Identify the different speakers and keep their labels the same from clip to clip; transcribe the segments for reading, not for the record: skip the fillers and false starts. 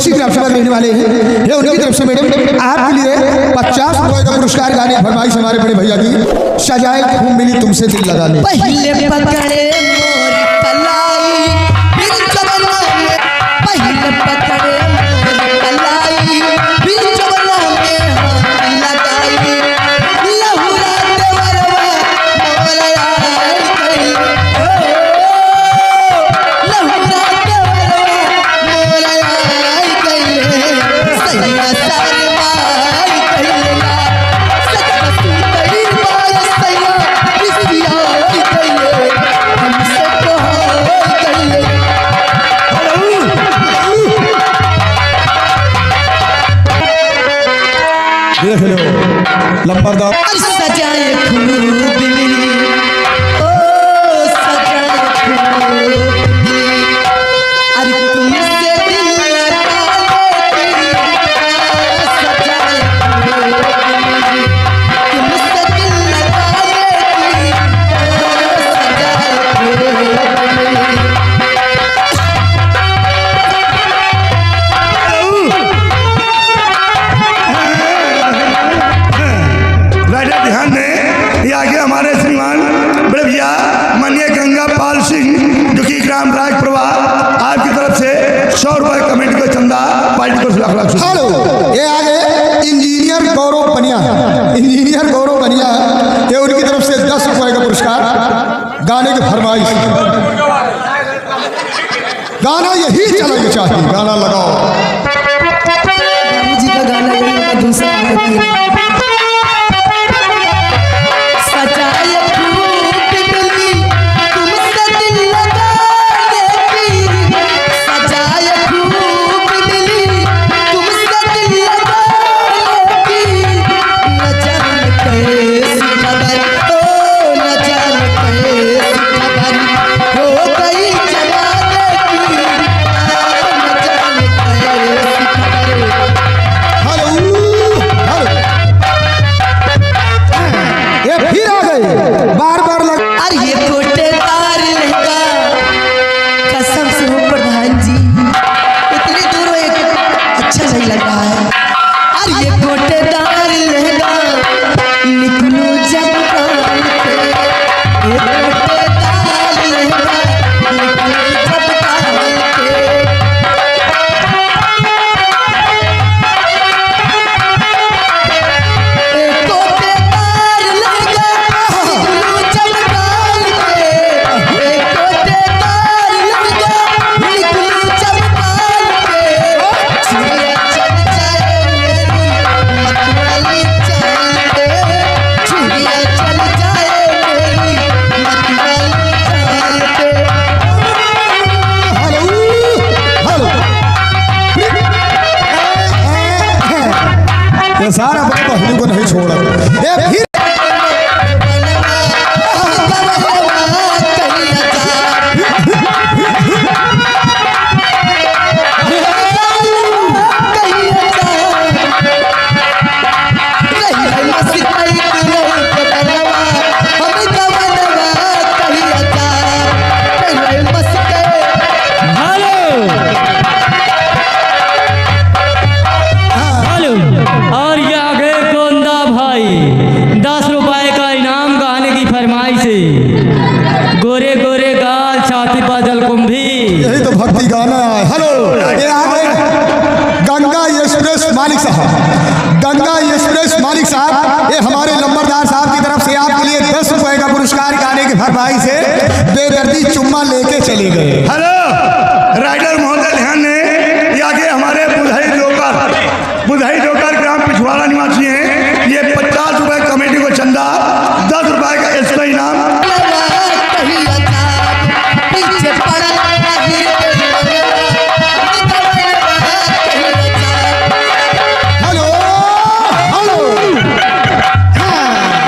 Speaker 1: उसी ग्राम सभा रहने वाले हैं। ये उनकी तरफ से मैडम आपके लिए 50 रुपए का पुरस्कार गाने फरमाइश हमारे बड़े भैया की सजाए खूब मिली तुमसे दिल लगाने।
Speaker 2: पहले पकड़े मोर कलाई फिर जवना में पहले पकड़े मोर कलाई फिर जवना में हाथ लगाई लहुरा देवरवा मोरया गई लहुरा देवरवा मोरया गई सैया सरमाई गईला सचपसी गई माय सैया बिसिया गई हमसे तो गई
Speaker 1: देख लो लंबरदार
Speaker 2: सजाए खूब मिली ओ सजाए खूब मिली अरे तुमसे दिल लगाने की सजाए खूब मिली तुमसे दिल लगाने की सजाए खूब मिली
Speaker 3: राजा ध्यान दें, ये आगे हमारे श्रीमान बड़े भैया माननीय गंगा पाल सिंह जो कि ग्राम राज प्रवाह आपकी तरफ से 100 रुपए कमेटी को चंदा पार्टी को लाख लाख।
Speaker 1: हेलो ये आगे इंजीनियर गौरव बनिया इंजीनियर गौरव बनिया ये उनकी तरफ से 10 रुपए का पुरस्कार गाने की फरमाइश। गाना यही चलना चाहिए, गाना लगाओ।
Speaker 2: जी का गाना ये दूसरा सजाए खूब मिली तुमसे दिल लगाने की सजाए खूब मिली तुमसे दिल लगाने की न जान कैसी खबर ओ न जान कैसी खबर हो गई जमाने की न जान कैसी खबर।
Speaker 1: हेलो हेलो ये फिर आ गए बार बार लग
Speaker 2: अरे ये गोटेदार लहंगा कसम से हो प्रधान जी इतनी दूर एक अच्छा नहीं लग रहा है। अरे ये गोटेदार लहंगा निकलू जब कान पे ये गोटेदार लहंगा निकलू जब कान पे एक गोटेदार लहंगा निकलू जब कान पे एक गोटेदार लहंगा निकलू जब कान पे छुरिया चल जाए मेरी मतवाली चाल पे छुरिया चल जाए मेरी मतवाली चाल पे।
Speaker 1: हेलो हेलो ये सारा बहनों को नहीं छोड़ा ये फिर
Speaker 4: और ये आगे गोंदा भाई 10 रुपए का इनाम गाने की फरमाइश है। गोरे गोरे गाल छाती पर जलकुंभी
Speaker 1: यही तो भक्ति गाना है। हेलो ये आगे गंगा एक्सप्रेस मालिक साहब गंगा एक्सप्रेस मालिक साहब ये हमारे नंबरदार साहब की तरफ से आपके लिए 10 रुपए का पुरस्कार गाने की फरमाइश से बेदर्दी चुम्मा लेके चले गए।
Speaker 3: हेलो राइडर महोदय ध्यान दें, ये आगे हमारे बुधाई जोकर ग्राम पिछवाड़ा निवासी हैं। ये 50 रुपए कमेटी को चंदा 10 रुपए का इसका इनाम।
Speaker 2: पीछे पड़ा
Speaker 1: हेलो हेलो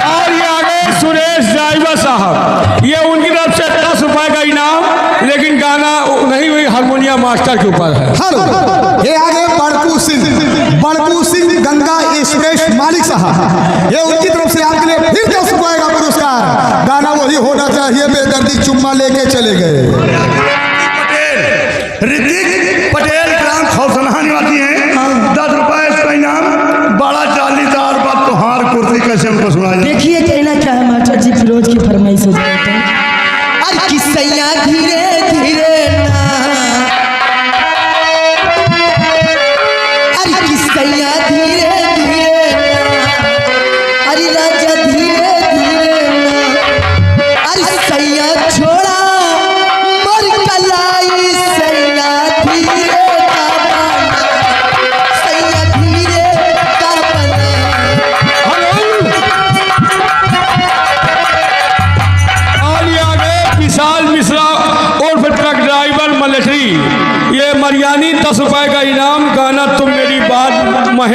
Speaker 5: और ये आगे सुरेश ड्राइवर साहब, ये उनकी तरफ से 10 रुपए का इनाम, लेकिन गाना नहीं हुई हारमोनियम मास्टर के ऊपर है।
Speaker 1: हेलो ये आगे बड़कू सिंह गंगा एक्सप्रेस मालिक साहब ये उनकी तरफ से आपके लिए फिर 10 रुपए का पुरस्कार गाना वही होना चाहिए बेदर्दी चुम्मा लेके चले गए।
Speaker 3: ऋतिक पटेल ग्राम खौसना निवासी कैसे उनको सुना जाए।
Speaker 2: देखिए कहना क्या है मास्टर जी, फिरोज की फरमाइश हो जाए तो। अरे किसैया धीरे धीरे ना, अरे किसैया धीरे धीरे ना, अरे राजा धीरे धीरे ना, अरे सैया छोड़ा मर कलाई, सैया धीरे का बना, सैया धीरे का बना।
Speaker 5: और ये आगे विशाल मिश्रा और फिर ट्रक ड्राइवर मलेश्वरी, ये मरियानी 10 रुपए का इनाम। गाना तुम मेरी बात महे